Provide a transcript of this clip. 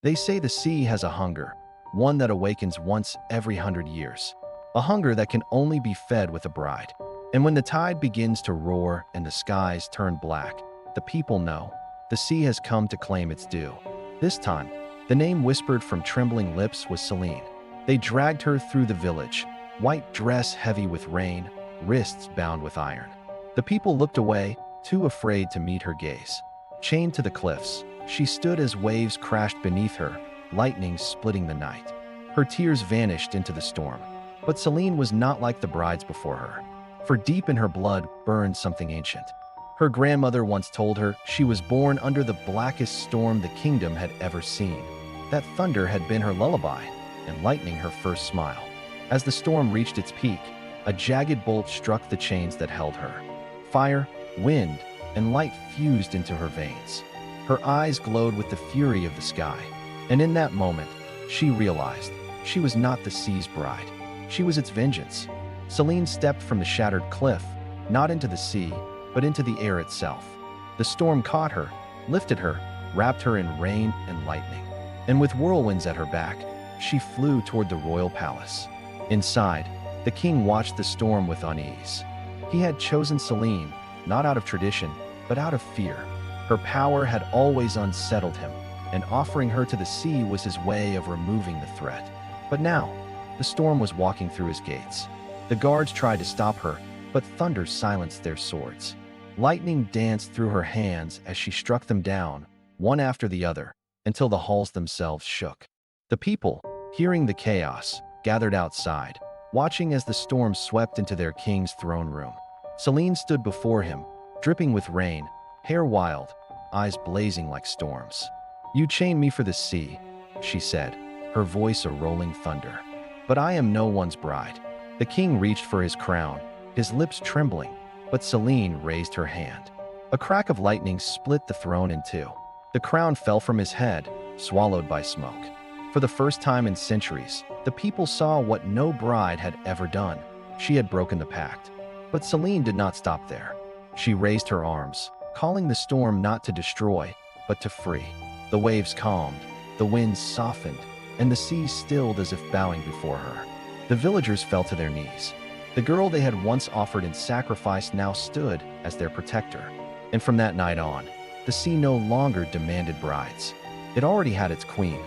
They say the sea has a hunger, one that awakens once every 100 years. A hunger that can only be fed with a bride. And when the tide begins to roar and the skies turn black, the people know the sea has come to claim its due. This time, the name whispered from trembling lips was Selene. They dragged her through the village, white dress heavy with rain, wrists bound with iron. The people looked away, too afraid to meet her gaze. Chained to the cliffs, she stood as waves crashed beneath her, lightning splitting the night. Her tears vanished into the storm. But Selene was not like the brides before her, for deep in her blood burned something ancient. Her grandmother once told her she was born under the blackest storm the kingdom had ever seen. That thunder had been her lullaby, and lightning her first smile. As the storm reached its peak, a jagged bolt struck the chains that held her. Fire, wind, and light fused into her veins. Her eyes glowed with the fury of the sky, and in that moment, she realized she was not the sea's bride. She was its vengeance. Selene stepped from the shattered cliff, not into the sea, but into the air itself. The storm caught her, lifted her, wrapped her in rain and lightning. And with whirlwinds at her back, she flew toward the royal palace. Inside, the king watched the storm with unease. He had chosen Selene, not out of tradition, but out of fear. Her power had always unsettled him, and offering her to the sea was his way of removing the threat. But now, the storm was walking through his gates. The guards tried to stop her, but thunder silenced their swords. Lightning danced through her hands as she struck them down, one after the other, until the halls themselves shook. The people, hearing the chaos, gathered outside, watching as the storm swept into their king's throne room. Selene stood before him, dripping with rain, hair wild, eyes blazing like storms. "You chained me for the sea," she said, her voice a rolling thunder. "But I am no one's bride." The king reached for his crown, his lips trembling, but Selene raised her hand. A crack of lightning split the throne in two. The crown fell from his head, swallowed by smoke. For the first time in centuries, the people saw what no bride had ever done. She had broken the pact. But Selene did not stop there. She raised her arms, calling the storm not to destroy, but to free. The waves calmed, the winds softened, and the sea stilled as if bowing before her. The villagers fell to their knees. The girl they had once offered in sacrifice now stood as their protector. And from that night on, the sea no longer demanded brides. It already had its queen,